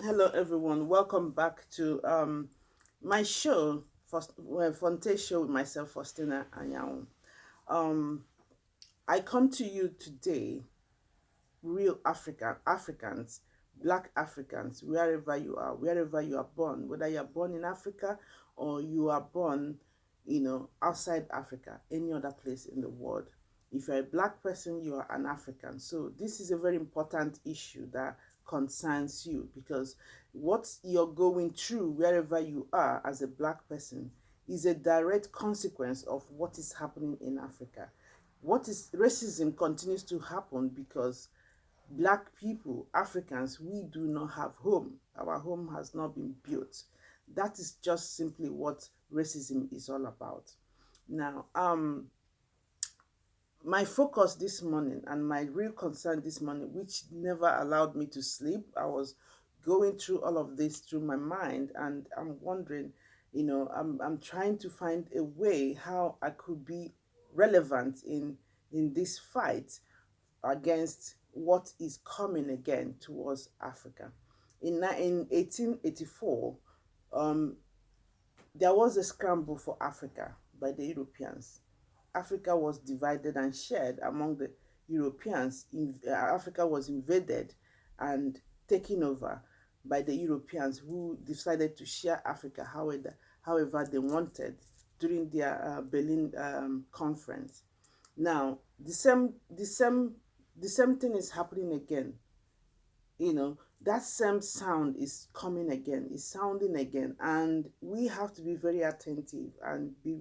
Hello, everyone. Welcome back to my show, Fonte Show with myself, Faustina Anyanwu. Um, I come to you today, real Africans, Black Africans, wherever you are born, whether you are born in Africa or you are born, outside Africa, any other place in the world. If you're a Black person, you are an African. So this is a very important issue that concerns you because what you're going through wherever you are as a Black person is a direct consequence of what is happening in Africa. What is racism continues to happen because Black people, Africans, we do not have home. Our home has not been built. That is just simply what racism is all about. Now, my focus this morning and my real concern this morning, which never allowed me to sleep, I was going through all of this through my mind, and I'm wondering, I'm trying to find a way how I could be relevant in this fight against what is coming again towards Africa. In 1884, um, there was a scramble for Africa by the Europeans. Africa was divided and shared among the Europeans. Africa was invaded and taken over by the Europeans who decided to share Africa however they wanted during their Berlin conference. Now, the same thing is happening again. That same sound is coming again, is sounding again, and we have to be very attentive and be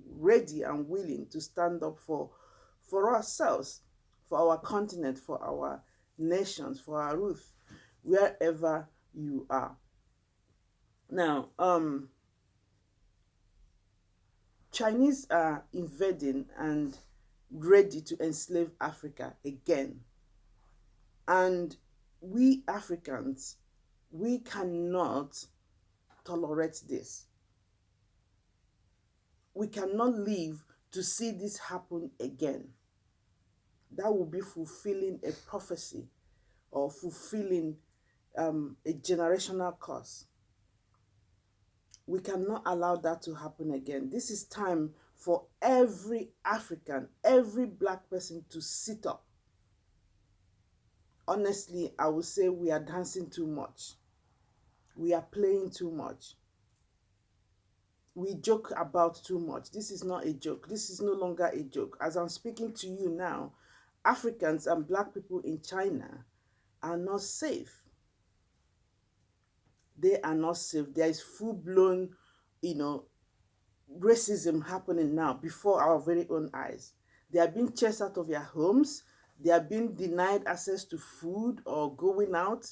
ready and willing to stand up for ourselves, for our continent, for our nations, for our roof, wherever you are. Now, Chinese are invading and ready to enslave Africa again. And we Africans, we cannot tolerate this. We cannot live to see this happen again. That will be fulfilling a prophecy or fulfilling a generational curse. We cannot allow that to happen again. This is time for every African, every Black person to sit up. Honestly, I would say we are dancing too much. We are playing too much. We joke about too much. This is not a joke. This is no longer a joke. As I'm speaking to you now, Africans and Black people in China are not safe. They are not safe. There is full-blown, you know, racism happening now before our very own eyes. They are being chased out of their homes. They are being denied access to food or going out.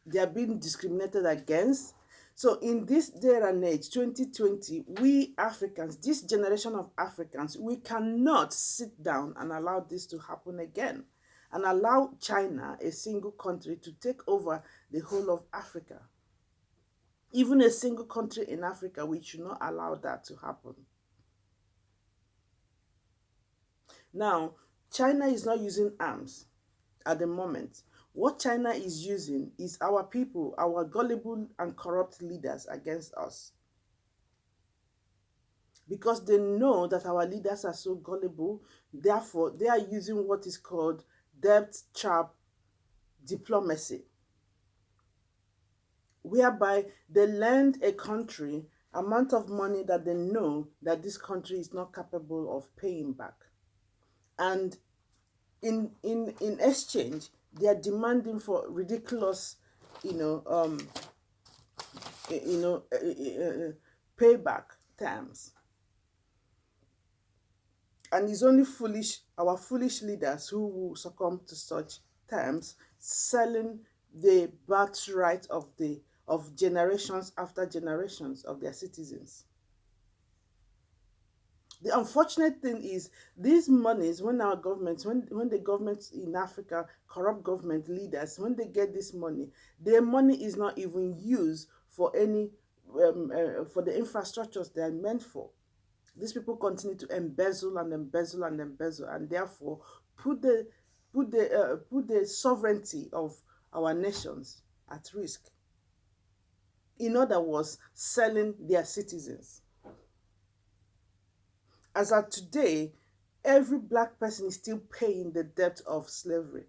They are being discriminated against. So in this day and age, 2020, we Africans, this generation of Africans, we cannot sit down and allow this to happen again and allow China, a single country, to take over the whole of Africa. Even a single country in Africa, we should not allow that to happen. Now, China is not using arms at the moment. What China is using is our people, our gullible and corrupt leaders against us. Because they know that our leaders are so gullible, therefore, they are using what is called debt trap diplomacy, whereby they lend a country amount of money that they know that this country is not capable of paying back. And in exchange, they are demanding for ridiculous, you know, um, you know, payback terms. And it's only our foolish leaders who will succumb to such terms, selling the birthright of generations after generations of their citizens. The unfortunate thing is these monies, when our governments, when the governments in Africa, corrupt government leaders, when they get this money, their money is not even used for any for the infrastructures they are meant for. These people continue to embezzle and embezzle and embezzle, and therefore put the put the sovereignty of our nations at risk. In other words, selling their citizens. As of today, every black person is still paying the debt of slavery.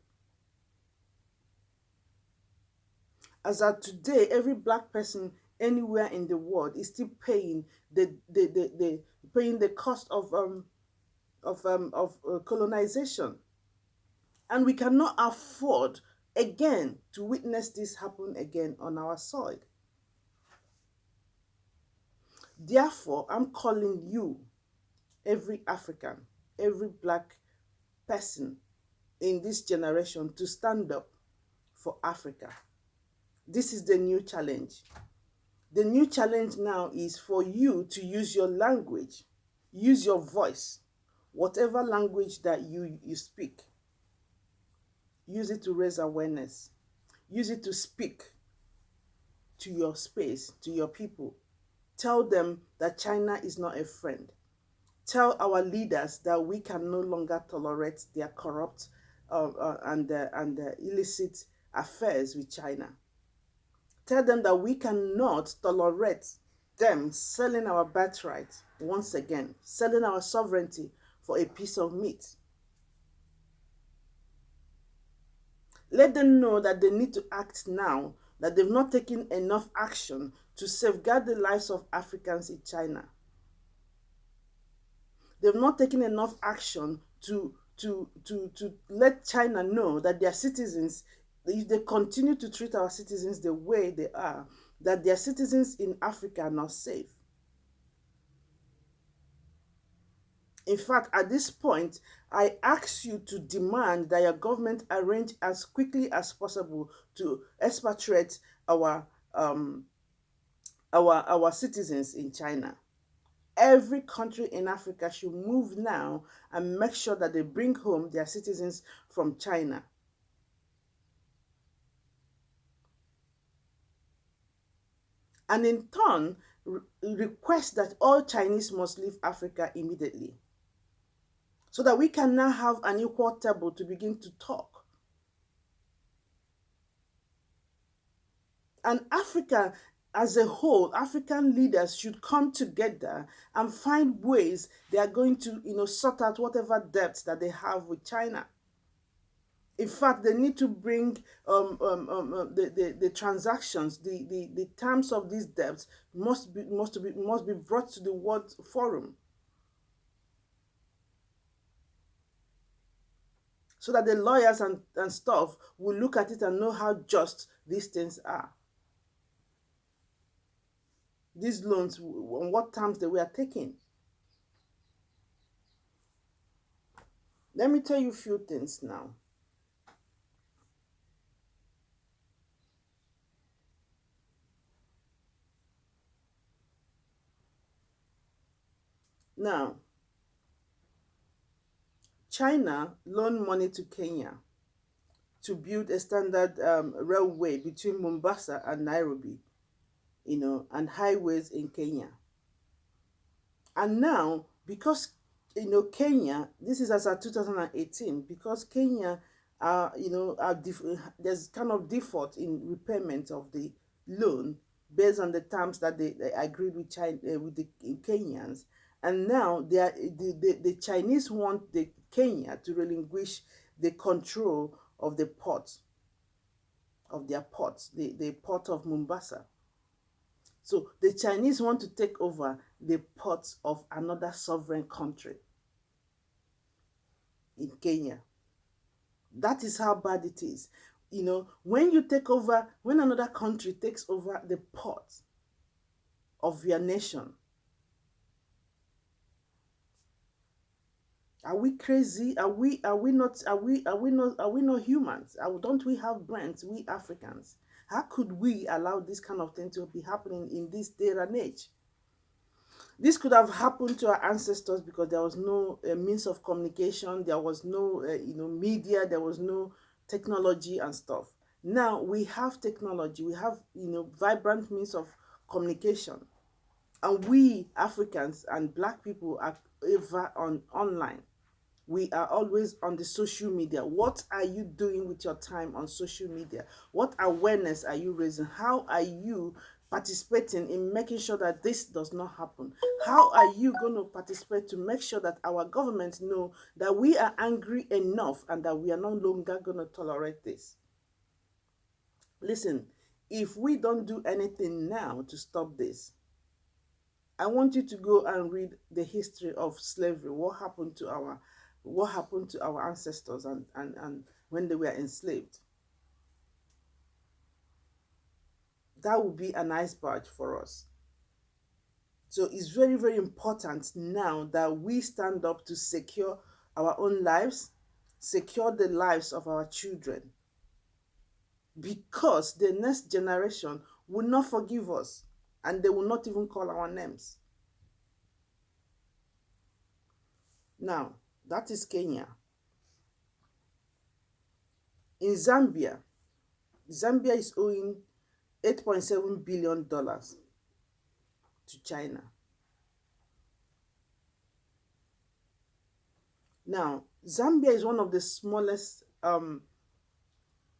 As of today, every black person anywhere in the world is still paying the cost of colonization. And we cannot afford again to witness this happen again on our soil. Therefore, I'm calling you, every African, every black person in this generation, to stand up for Africa. This is the new challenge. The new challenge now is for you to use your language, use your voice, whatever language that you speak. Use it to raise awareness. Use it to speak to your space, to your people. Tell them that China is not a friend. Tell our leaders that we can no longer tolerate their corrupt and illicit affairs with China. Tell them that we cannot tolerate them selling our birthright once again, selling our sovereignty for a piece of meat. Let them know that they need to act now, that they've not taken enough action to safeguard the lives of Africans in China. They've not taken enough action to let China know that their citizens, if they continue to treat our citizens the way they are, that their citizens in Africa are not safe. In fact, at this point, I ask you to demand that your government arrange as quickly as possible to expatriate our citizens in China. Every country in Africa should move now and make sure that they bring home their citizens from China. And in turn, request that all Chinese must leave Africa immediately, so that we can now have an equal table to begin to talk. And Africa as a whole, African leaders should come together and find ways they are going to, sort out whatever debts that they have with China. In fact, they need to bring the transactions, the terms of these debts must be brought to the World Forum, so that the lawyers and stuff will look at it and know how just these things are. These loans, on what terms they were taken. Let me tell you a few things now. Now, China loaned money to Kenya to build a standard railway between Mombasa and Nairobi, and highways in Kenya. And now, because Kenya, this is as of 2018, because Kenya there's kind of default in repayment of the loan based on the terms that they agreed with China, with the Kenyans. And now the Chinese want the Kenya to relinquish the control of the port, of their ports, the port of Mombasa. So the Chinese want to take over the ports of another sovereign country in Kenya. That is how bad it is. When another country takes over the port of your nation, are we crazy? Are we not humans? Don't we have brains, we Africans? How could we allow this kind of thing to be happening in this day and age? This could have happened to our ancestors because there was no means of communication, there was no media, there was no technology and stuff. Now we have technology, we have vibrant means of communication, and we Africans and black people are ever online. We are always on the social media. What are you doing with your time on social media? What awareness are you raising? How are you participating in making sure that this does not happen? How are you going to participate to make sure that our government know that we are angry enough and that we are no longer going to tolerate this? Listen, if we don't do anything now to stop this, I want you to go and read the history of slavery. What happened to our ancestors and when they were enslaved. That would be an iceberg for us. So it's very, very important now that we stand up to secure our own lives, secure the lives of our children, because the next generation will not forgive us and they will not even call our names. Now, that is Kenya. In Zambia, Zambia is owing $8.7 billion to China. Now, Zambia is one of the smallest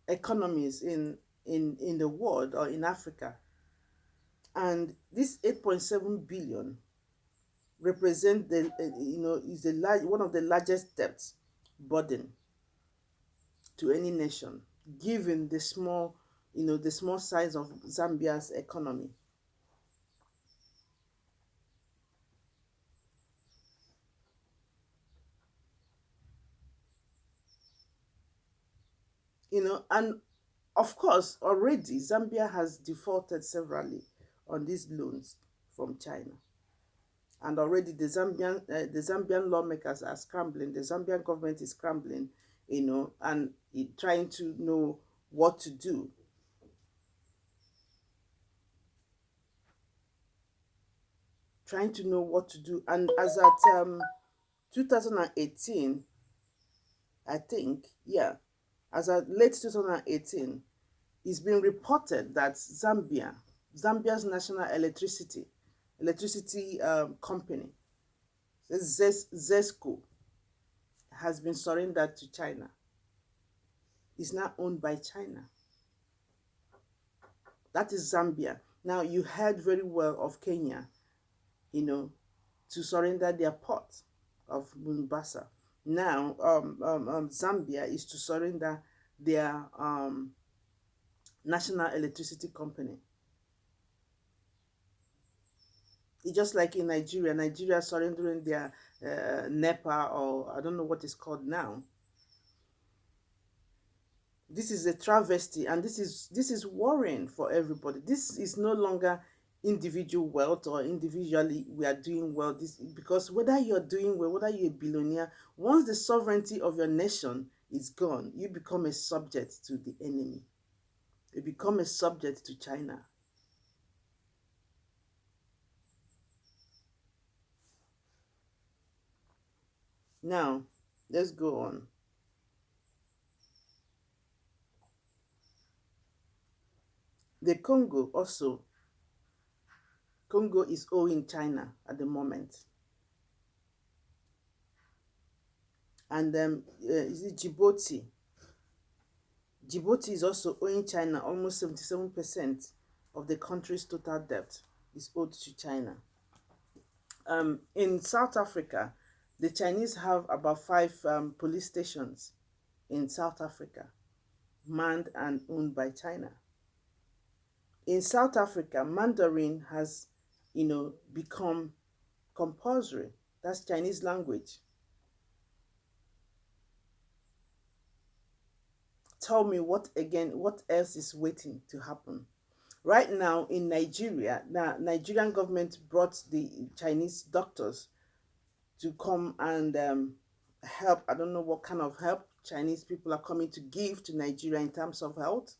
economies in the world or in Africa. And this 8.7 billion represent the is the one of the largest debts burden to any nation, given the small the small size of Zambia's economy. And of course, already Zambia has defaulted severally on these loans from China. And already the Zambian lawmakers are scrambling. The Zambian government is scrambling, and trying to know what to do. Trying to know what to do. And as at 2018, I think, yeah, as at late 2018, it's been reported that Zambia's national electricity company, ZESCO, has been surrendered to China. It's now owned by China. That is Zambia. Now, you heard very well of Kenya, to surrender their port of Mombasa. Now, Zambia is to surrender their national electricity company. It's just like in Nigeria surrendering their NEPA, or I don't know what it's called now. This is a travesty, and this is worrying for everybody. This is no longer individual wealth or individually we are doing well. This, because whether you're doing well, whether you're a billionaire, once the sovereignty of your nation is gone, you become a subject to the enemy. You become a subject to China. Now, let's go on. The Congo is owing China at the moment. And is it Djibouti? Djibouti is also owing China almost 77% of the country's total debt is owed to China. In South Africa, the Chinese have about 5 police stations in South Africa, manned and owned by China. In South Africa, Mandarin has, become compulsory. That's Chinese language. Tell me what else is waiting to happen? Right now in Nigeria, Nigerian government brought the Chinese doctors to come and help. I don't know what kind of help Chinese people are coming to give to Nigeria in terms of health.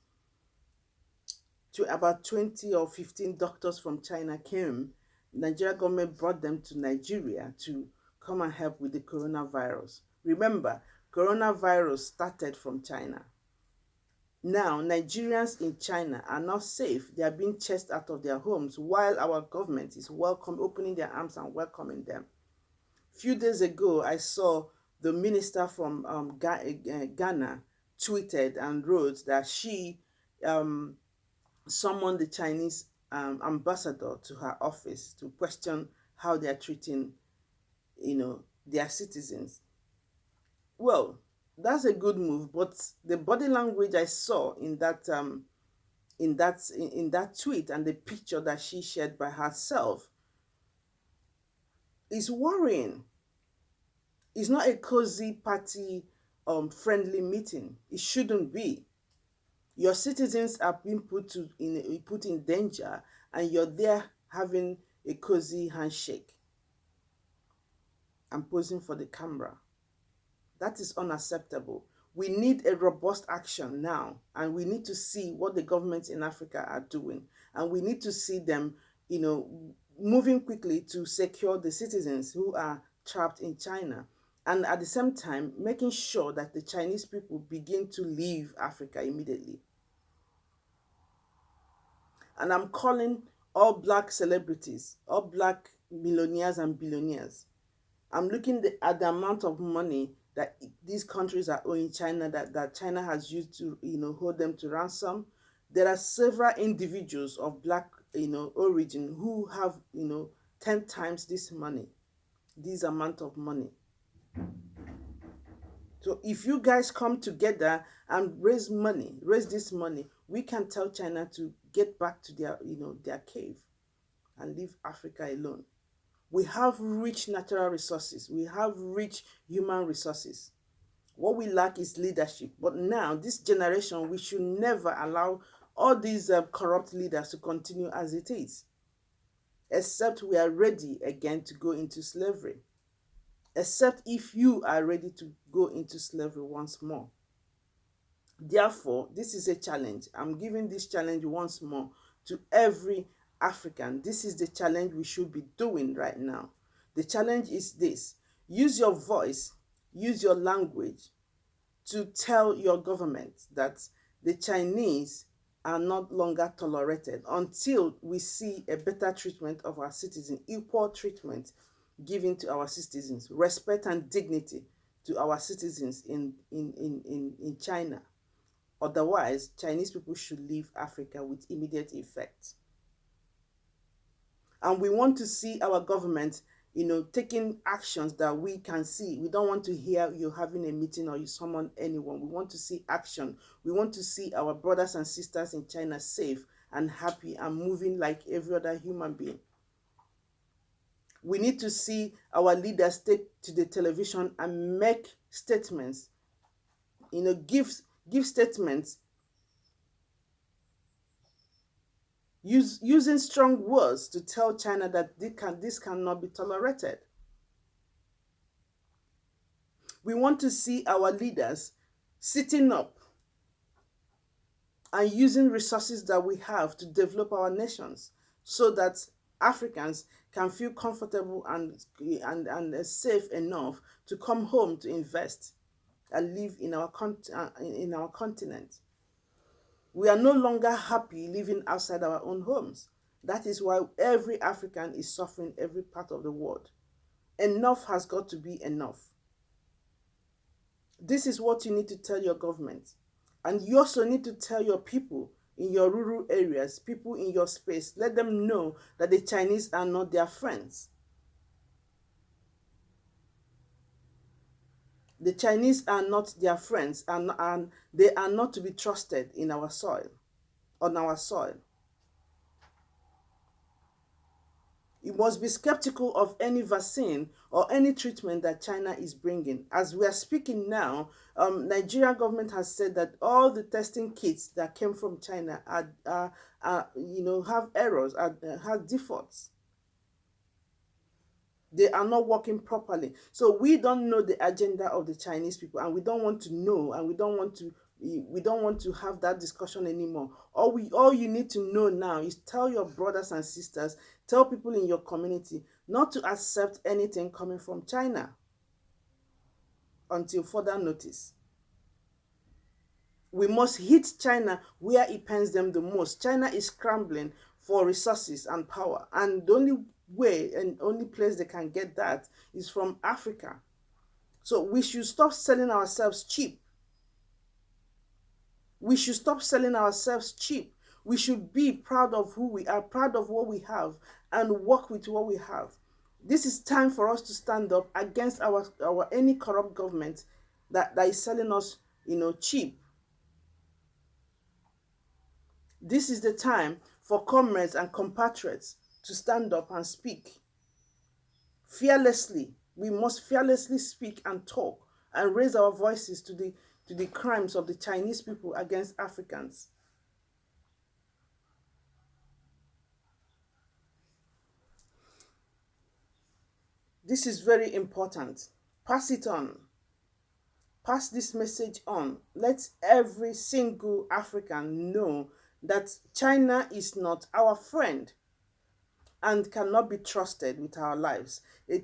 To about 20 or 15 doctors from China came. Nigeria government brought them to Nigeria to come and help with the coronavirus. Remember, coronavirus started from China. Now, Nigerians in China are not safe. They are being chased out of their homes while our government is opening their arms and welcoming them. A few days ago, I saw the minister from Ghana tweeted and wrote that she um, summoned the Chinese ambassador to her office to question how they are treating, their citizens. Well, that's a good move, but the body language I saw in that tweet and the picture that she shared by herself is worrying. It's not a cozy party friendly meeting. It shouldn't be. Your citizens are being put in danger, and you're there having a cozy handshake and posing for the camera. That is unacceptable. We need a robust action now, and we need to see what the governments in Africa are doing, and we need to see them, moving quickly to secure the citizens who are trapped in China, and at the same time making sure that the Chinese people begin to leave Africa immediately. And I'm calling all black celebrities, all black millionaires and billionaires. I'm looking at the amount of money that these countries are owing China, that China has used to, hold them to ransom. There are several individuals of black, origin who have, 10 times this money, this amount of money. So if you guys come together and raise this money, we can tell China to get back to their cave and leave Africa alone. We have rich natural resources. We have rich human resources. What we lack is leadership. But now, this generation, we should never allow all these corrupt leaders to continue as it is, except we are ready again to go into slavery. Except if you are ready to go into slavery once more. Therefore, this is a challenge. I'm giving this challenge once more to every African. This is the challenge we should be doing right now. The challenge is this: use your voice, use your language to tell your government that the Chinese are not longer tolerated until we see a better treatment of our citizens, equal treatment given to our citizens, respect and dignity to our citizens in China. Otherwise, Chinese people should leave Africa with immediate effect. And we want to see our government, taking actions that we can see. We don't want to hear you having a meeting or you summon anyone. We want to see action. We want to see our brothers and sisters in China safe and happy and moving like every other human being. We need to see our leaders take to the television and make statements, give statements using strong words to tell China that this cannot be tolerated. We want to see our leaders sitting up and using resources that we have to develop our nations so that Africans can feel comfortable and safe enough to come home to invest and live in our continent. We are no longer happy living outside our own homes. That is why every African is suffering every part of the world. Enough has got to be enough. This is what you need to tell your government. And you also need to tell your people in your rural areas, people in your space, let them know that the Chinese are not their friends. The Chinese are not their friends, and they are not to be trusted in our soil, on our soil. You must be skeptical of any vaccine or any treatment that China is bringing. As we are speaking now, Nigerian government has said that all the testing kits that came from China have errors, have defaults. They are not working properly. So we don't know the agenda of the Chinese people, and we don't want to know, and we don't want to have that discussion anymore. All you need to know now is tell your brothers and sisters, tell people in your community not to accept anything coming from China until further notice. We must hit China where it pains them the most. China is scrambling for resources and power, and the only way and only place they can get that is from Africa. So we should stop selling ourselves cheap. We should stop selling ourselves cheap. We should be proud of who we are, proud of what we have, and work with what we have. This is time for us to stand up against our any corrupt government that is selling us, cheap. This is the time for comrades and compatriots to stand up and speak fearlessly. We must fearlessly speak and talk and raise our voices to the crimes of the Chinese people against Africans. This is very important. Pass it on. Pass this message on. Let every single African know that China is not our friend and cannot be trusted with our lives. The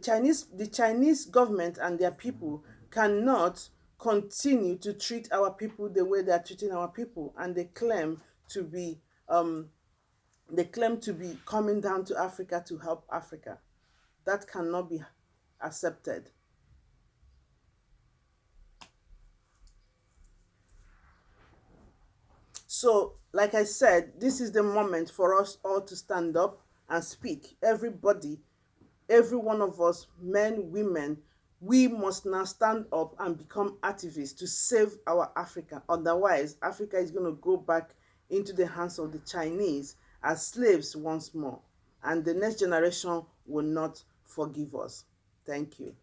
Chinese government and their people cannot continue to treat our people the way they are treating our people, and to be um, they claim to be coming down to Africa to help Africa. That cannot be accepted. So, like I said, this is the moment for us all to stand up and speak. Everybody, every one of us, men, women, we must now stand up and become activists to save our Africa. Otherwise, Africa is going to go back into the hands of the Chinese as slaves once more. And the next generation will not forgive us. Thank you.